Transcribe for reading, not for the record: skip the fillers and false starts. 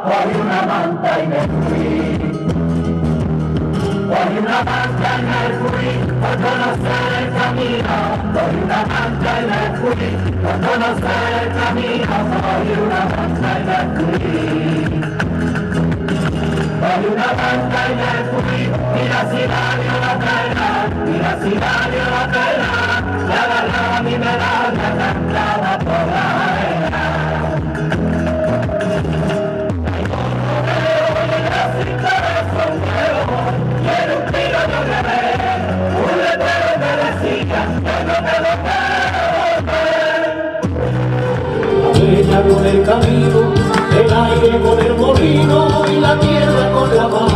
Cogí una manta y me fui. Cogí una manta y me fui por conocer el camino. Cogí una manta y me fui por conocer el camino. Cogí una manta y me fui. Cogí una manta y me fui. Mira si valió la pena, mira si valió la pena. La agarraba mi medalla, cantaba por la arena. Ella con el camino, el aire con el molino y la tierra con la mano.